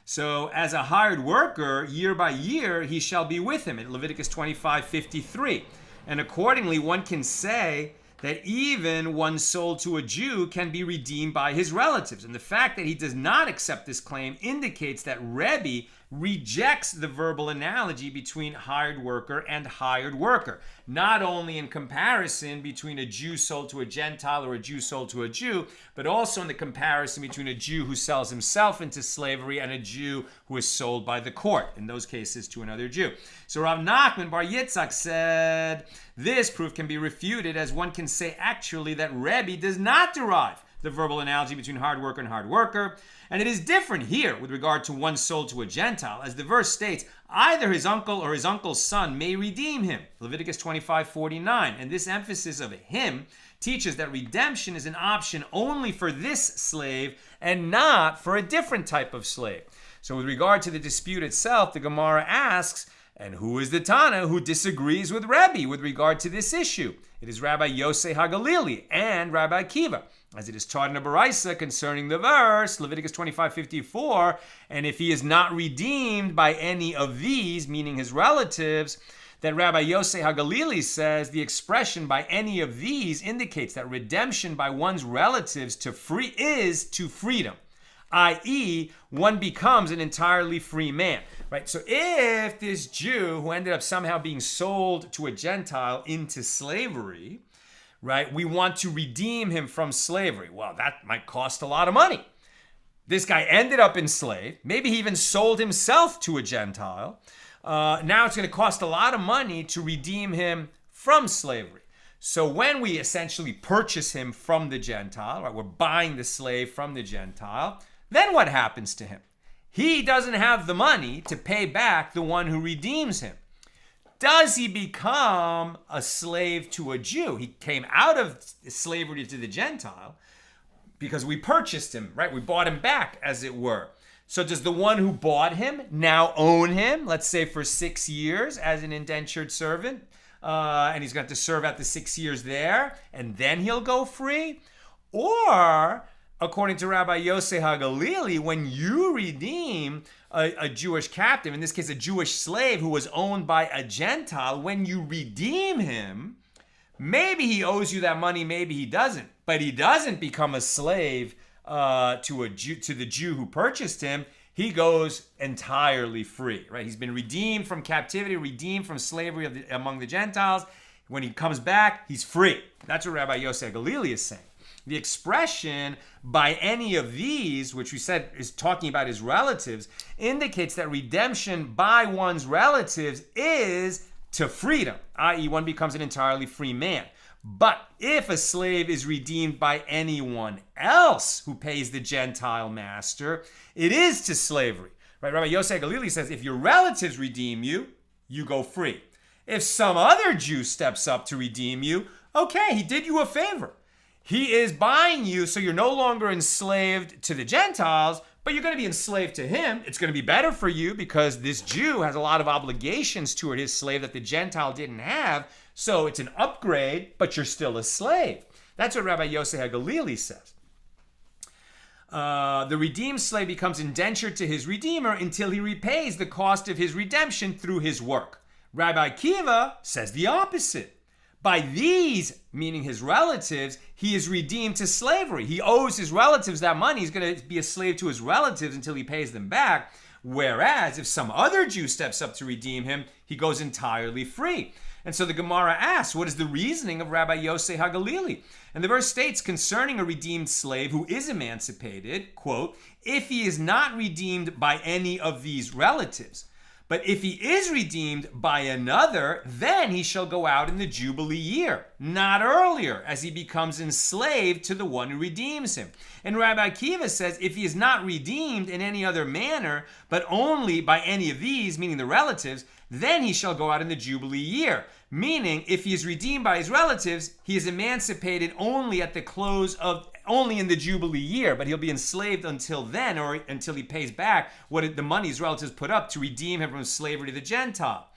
So as a hard worker, year by year, he shall be with him, in Leviticus 25:53. And accordingly, one can say that even one sold to a Jew can be redeemed by his relatives. And the fact that he does not accept this claim indicates that Rebbe rejects the verbal analogy between hired worker and hired worker, not only in comparison between a Jew sold to a Gentile or a Jew sold to a Jew, but also in the comparison between a Jew who sells himself into slavery and a Jew who is sold by the court, in those cases to another Jew. So Rav Nachman Bar Yitzchak said, this proof can be refuted as one can say actually that Rebbe does not derive the verbal analogy between hard worker and hard worker. And it is different here with regard to one sold to a Gentile. As the verse states, either his uncle or his uncle's son may redeem him. Leviticus 25:49. And this emphasis of him teaches that redemption is an option only for this slave and not for a different type of slave. So with regard to the dispute itself, the Gemara asks, and who is the Tana who disagrees with Rebbe with regard to this issue? It is Rabbi Yosei HaGalili and Rabbi Akiva, as it is taught in a Baraisa concerning the verse, Leviticus 25:54, and if he is not redeemed by any of these, meaning his relatives, that Rabbi Yosei HaGalili says the expression by any of these indicates that redemption by one's relatives is to freedom, i.e., one becomes an entirely free man. Right? So if this Jew who ended up somehow being sold to a Gentile into slavery, right, we want to redeem him from slavery. Well, that might cost a lot of money. This guy ended up enslaved. Maybe he even sold himself to a Gentile. Now it's going to cost a lot of money to redeem him from slavery. So when we essentially purchase him from the Gentile, right, we're buying the slave from the Gentile, then what happens to him? He doesn't have the money to pay back the one who redeems him. Does he become a slave to a Jew? He came out of slavery to the Gentile because we purchased him, right? We bought him back, as it were. So does the one who bought him now own him, let's say for 6 years as an indentured servant, and he's going to serve out the 6 years there, and then he'll go free? Or, according to Rabbi Yosei HaGalili, when you redeem a Jewish captive, in this case a Jewish slave who was owned by a Gentile, when you redeem him, maybe he owes you that money, maybe he doesn't, but he doesn't become a slave to the Jew who purchased him. He goes entirely free, right? He's been redeemed from captivity, redeemed from slavery among the Gentiles. When he comes back, he's free. That's what Rabbi Yosei HaGalili is saying. The expression by any of these, which we said is talking about his relatives, indicates that redemption by one's relatives is to freedom, i.e., one becomes an entirely free man. But if a slave is redeemed by anyone else who pays the Gentile master, it is to slavery. Right? Rabbi Yosei HaGalili says, if your relatives redeem you, you go free. If some other Jew steps up to redeem you, okay, he did you a favor. He is buying you, so you're no longer enslaved to the Gentiles, but you're going to be enslaved to him. It's going to be better for you because this Jew has a lot of obligations toward his slave that the Gentile didn't have. So it's an upgrade, but you're still a slave. That's what Rabbi Yosef HaGalili says. The redeemed slave becomes indentured to his redeemer until he repays the cost of his redemption through his work. Rabbi Akiva says the opposite. By these, meaning his relatives, he is redeemed to slavery. He owes his relatives that money. He's going to be a slave to his relatives until he pays them back. Whereas if some other Jew steps up to redeem him, he goes entirely free. And so the Gemara asks, what is the reasoning of Rabbi Yosef HaGalili? And the verse states, concerning a redeemed slave who is emancipated, quote, if he is not redeemed by any of these relatives, but if he is redeemed by another, then he shall go out in the Jubilee year, not earlier, as he becomes enslaved to the one who redeems him. And Rabbi Akiva says, if he is not redeemed in any other manner, but only by any of these, meaning the relatives, then he shall go out in the Jubilee year. Meaning, if he is redeemed by his relatives, he is emancipated only at the close of only in the Jubilee year, but he'll be enslaved until then, or until he pays back what the money his relatives put up to redeem him from slavery to the Gentile.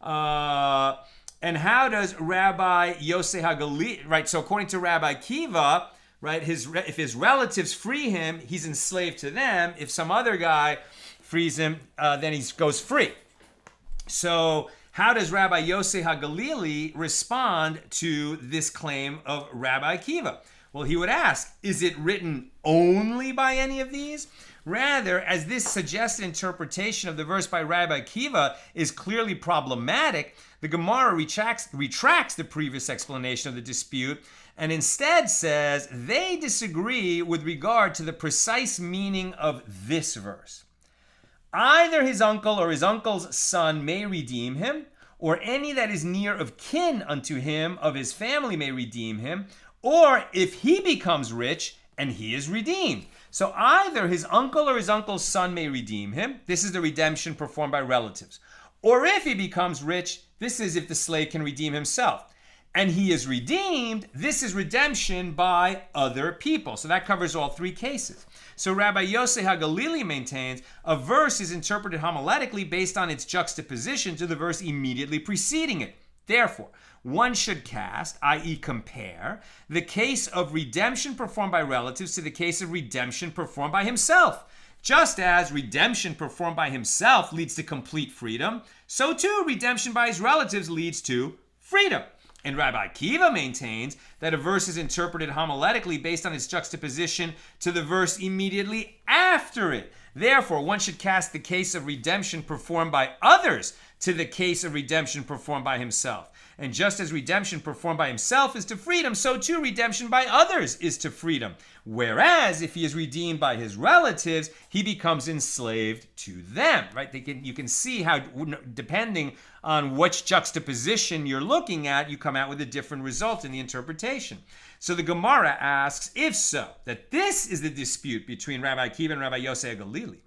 And how does Rabbi Yosef HaGalili, right? So according to Rabbi Akiva, right, if his relatives free him, he's enslaved to them. If some other guy frees him, then he goes free. So how does Rabbi Yosef HaGalili respond to this claim of Rabbi Akiva? Well, he would ask, is it written only by any of these? Rather, as this suggested interpretation of the verse by Rabbi Akiva is clearly problematic, the Gemara retracts the previous explanation of the dispute and instead says they disagree with regard to the precise meaning of this verse. Either his uncle or his uncle's son may redeem him, or any that is near of kin unto him of his family may redeem him, or if he becomes rich and he is redeemed. So either his uncle or his uncle's son may redeem him. This is the redemption performed by relatives. Or if he becomes rich, this is if the slave can redeem himself. And he is redeemed, this is redemption by other people. So that covers all three cases. So Rabbi Yosef HaGalili maintains a verse is interpreted homiletically based on its juxtaposition to the verse immediately preceding it. Therefore, one should cast, i.e. compare, the case of redemption performed by relatives to the case of redemption performed by himself. Just as redemption performed by himself leads to complete freedom, so too redemption by his relatives leads to freedom. And Rabbi Akiva maintains that a verse is interpreted homiletically based on its juxtaposition to the verse immediately after it. Therefore, one should cast the case of redemption performed by others to the case of redemption performed by himself. And just as redemption performed by himself is to freedom, so too redemption by others is to freedom. Whereas if he is redeemed by his relatives, he becomes enslaved to them, right? You can see how, depending on which juxtaposition you're looking at, you come out with a different result in the interpretation. So the Gemara asks, if so, that this is the dispute between Rabbi Akiva and Rabbi Yosef HaGalili,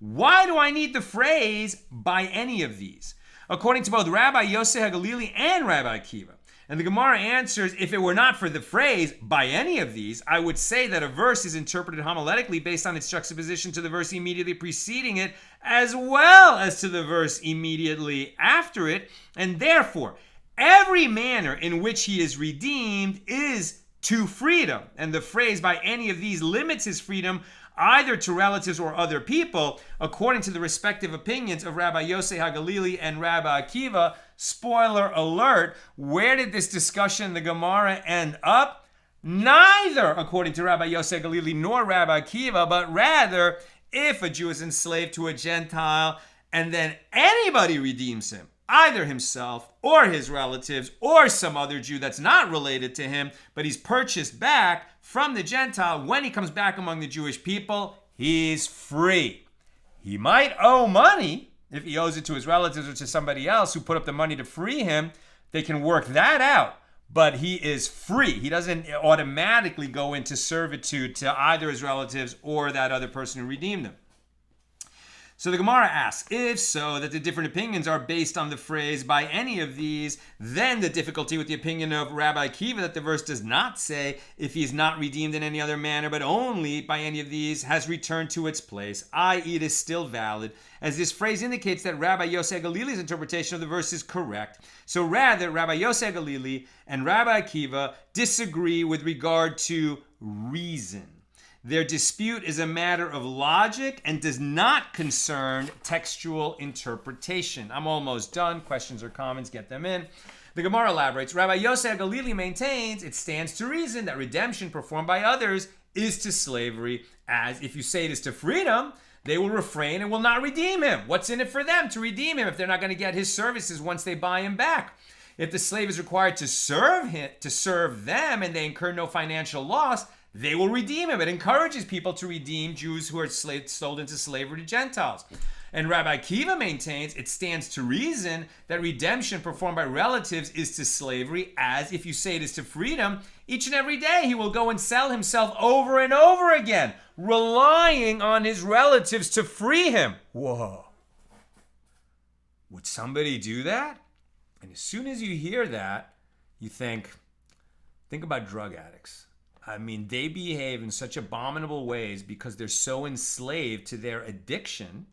why do I need the phrase by any of these? According to both Rabbi Yosef HaGalili and Rabbi Akiva. And the Gemara answers, if it were not for the phrase, by any of these, I would say that a verse is interpreted homiletically based on its juxtaposition to the verse immediately preceding it, as well as to the verse immediately after it. And therefore, every manner in which he is redeemed is to freedom. And the phrase, by any of these, limits his freedom either to relatives or other people, according to the respective opinions of Rabbi Yosef HaGalili and Rabbi Akiva. Spoiler alert, where did this discussion in the Gemara end up? Neither, according to Rabbi Yosef HaGalili nor Rabbi Akiva, but rather, if a Jew is enslaved to a Gentile and then anybody redeems him, either himself or his relatives or some other Jew that's not related to him, but he's purchased back from the Gentile, when he comes back among the Jewish people, he's free. He might owe money if he owes it to his relatives or to somebody else who put up the money to free him. They can work that out, but he is free. He doesn't automatically go into servitude to either his relatives or that other person who redeemed him. So the Gemara asks, if so, that the different opinions are based on the phrase by any of these, then the difficulty with the opinion of Rabbi Akiva that the verse does not say if he is not redeemed in any other manner, but only by any of these, has returned to its place, i.e. it is still valid, as this phrase indicates that Rabbi Yosei Galili's interpretation of the verse is correct. So rather, Rabbi Yosei Galili and Rabbi Akiva disagree with regard to reason. Their dispute is a matter of logic and does not concern textual interpretation. I'm almost done. Questions or comments, get them in. The Gemara elaborates, Rabbi Yosei Galili maintains it stands to reason that redemption performed by others is to slavery, as if you say it is to freedom, they will refrain and will not redeem him. What's in it for them to redeem him if they're not going to get his services once they buy him back? If the slave is required to serve them and they incur no financial loss, they will redeem him. It encourages people to redeem Jews who are sold into slavery to Gentiles. And Rabbi Akiva maintains it stands to reason that redemption performed by relatives is to slavery, as if you say it is to freedom, each and every day he will go and sell himself over and over again, relying on his relatives to free him. Whoa. Would somebody do that? And as soon as you hear that, you think about drug addicts. I mean, they behave in such abominable ways because they're so enslaved to their addiction,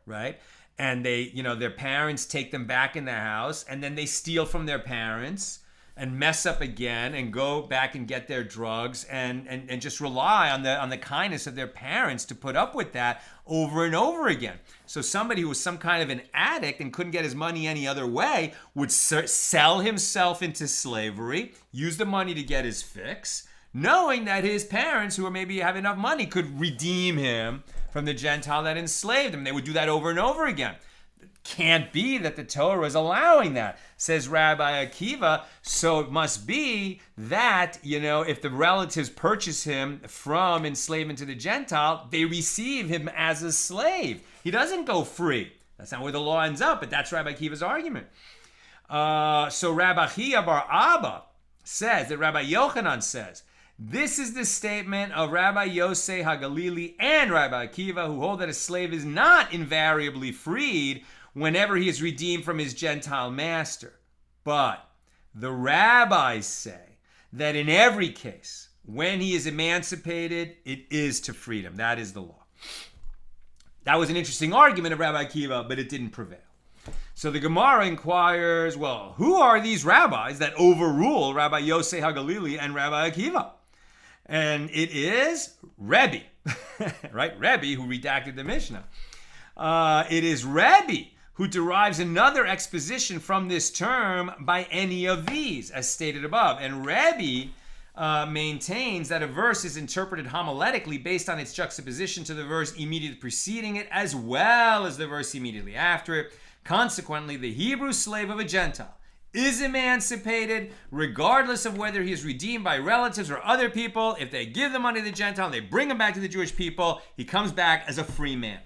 right? And they, their parents take them back in the house, and then they steal from their parents and mess up again and go back and get their drugs and just rely on the kindness of their parents to put up with that over and over again. So somebody who was some kind of an addict and couldn't get his money any other way would sell himself into slavery, use the money to get his fix, knowing that his parents, who maybe have enough money, could redeem him from the Gentile that enslaved him. They would do that over and over again. It can't be that the Torah is allowing that, says Rabbi Akiva. So it must be that, if the relatives purchase him from enslavement to the Gentile, they receive him as a slave. He doesn't go free. That's not where the law ends up, but that's Rabbi Akiva's argument. So Rabbi Chia bar Abba says that Rabbi Yochanan says, this is the statement of Rabbi Yosei HaGalili and Rabbi Akiva, who hold that a slave is not invariably freed whenever he is redeemed from his Gentile master. But the rabbis say that in every case, when he is emancipated, it is to freedom. That is the law. That was an interesting argument of Rabbi Akiva, but it didn't prevail. So the Gemara inquires, well, who are these rabbis that overrule Rabbi Yosei HaGalili and Rabbi Akiva? And it is Rebbe, right? Rebbe, who redacted the Mishna. It is Rebbe who derives another exposition from this term by any of these, as stated above. And Rebbe maintains that a verse is interpreted homiletically based on its juxtaposition to the verse immediately preceding it, as well as the verse immediately after it. Consequently, the Hebrew slave of a Gentile is emancipated regardless of whether he is redeemed by relatives or other people. If they give the money to the Gentile, they bring him back to the Jewish people, he comes back as a free man.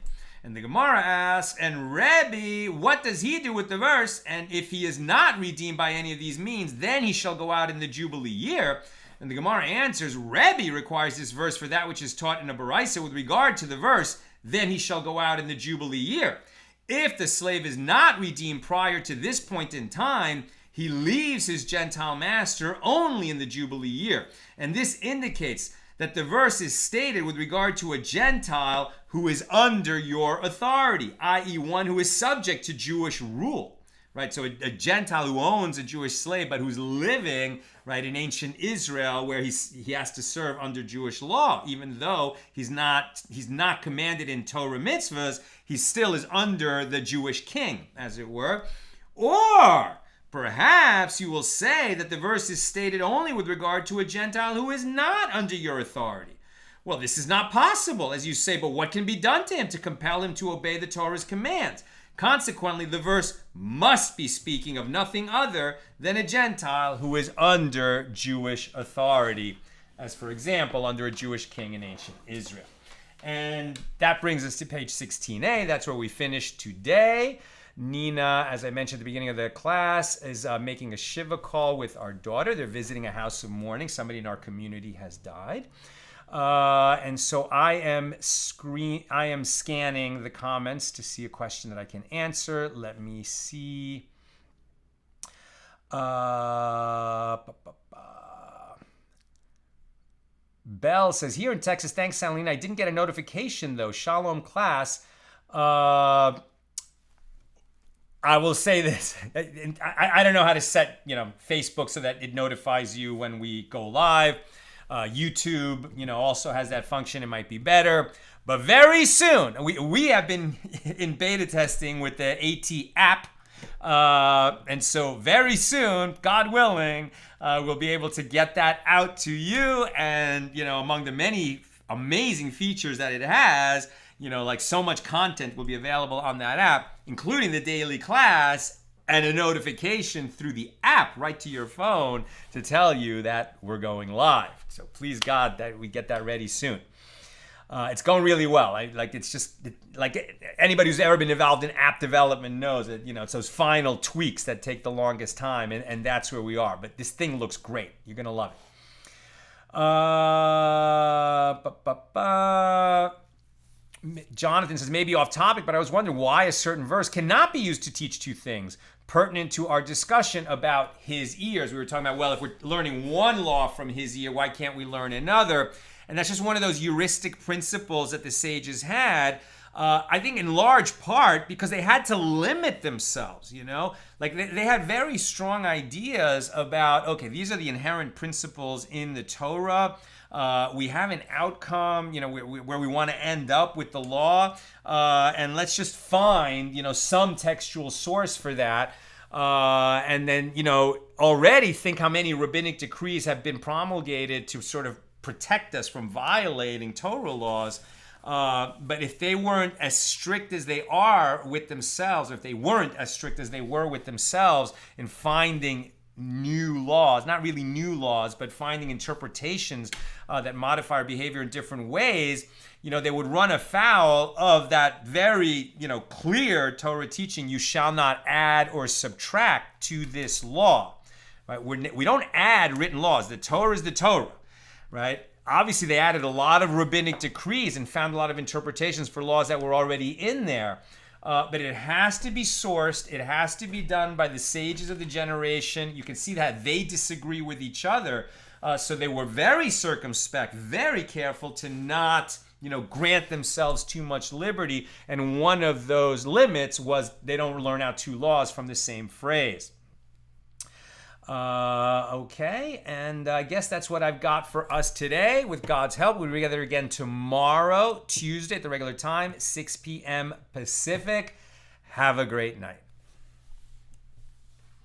And the Gemara asks, and Rebbe, what does he do with the verse? And if he is not redeemed by any of these means, then he shall go out in the Jubilee year. And the Gemara answers, Rebbe requires this verse for that which is taught in a Baraisa with regard to the verse, then he shall go out in the Jubilee year. If the slave is not redeemed prior to this point in time, he leaves his Gentile master only in the Jubilee year. And this indicates that the verse is stated with regard to a Gentile who is under your authority, i.e. one who is subject to Jewish rule. Right, so a Gentile who owns a Jewish slave, but who's living, right, in ancient Israel, where he has to serve under Jewish law, even though he's not commanded in Torah mitzvahs, he still is under the Jewish king, as it were. Or perhaps you will say that the verse is stated only with regard to a Gentile who is not under your authority. Well, this is not possible, as you say, but what can be done to him to compel him to obey the Torah's commands? Consequently, the verse must be speaking of nothing other than a Gentile who is under Jewish authority, as for example, under a Jewish king in ancient Israel. And that brings us to page 16a. That's where we finished today. Nina, as I mentioned at the beginning of the class, is making a Shiva call with our daughter. They're visiting a house of mourning. Somebody in our community has died. And so I am scanning the comments to see a question that I can answer. Let me see. Bell says, here in Texas, thanks, Salina. I didn't get a notification, though. Shalom class. I will say this. I don't know how to set, Facebook so that it notifies you when we go live. YouTube, also has that function. It might be better. But very soon, we have been in beta testing with the AT app. And so very soon, God willing, we'll be able to get that out to you. And, among the many amazing features that it has, like so much content will be available on that app, including the daily class and a notification through the app right to your phone to tell you that we're going live. So please God that we get that ready soon. It's going really well. It's just like anybody who's ever been involved in app development knows that, it's those final tweaks that take the longest time, and that's where we are. But this thing looks great. You're going to love it. Jonathan says, maybe off topic, but I was wondering why a certain verse cannot be used to teach two things pertinent to our discussion about his ears. We were talking about, well, if we're learning one law from his ear, why can't we learn another? And that's just one of those heuristic principles that the sages had, I think in large part because they had to limit themselves, Like they had very strong ideas about, okay, these are the inherent principles in the Torah. We have an outcome, where we want to end up with the law, and let's just find, some textual source for that. And then, already think how many rabbinic decrees have been promulgated to sort of protect us from violating Torah laws. But if they weren't as strict as they are with themselves, or if they weren't as strict as they were with themselves in finding new laws, not really new laws, but finding interpretations that modify our behavior in different ways, they would run afoul of that very, clear Torah teaching, you shall not add or subtract to this law, right? We don't add written laws. The Torah is the Torah, right? Obviously, they added a lot of rabbinic decrees and found a lot of interpretations for laws that were already in there. But it has to be sourced. It has to be done by the sages of the generation. You can see that they disagree with each other. So they were very circumspect, very careful to not, grant themselves too much liberty. And one of those limits was they don't learn out two laws from the same phrase. Okay, and I guess that's what I've got for us today. With God's help, we'll be together again tomorrow, Tuesday at the regular time, 6 p.m. Pacific. Have a great night.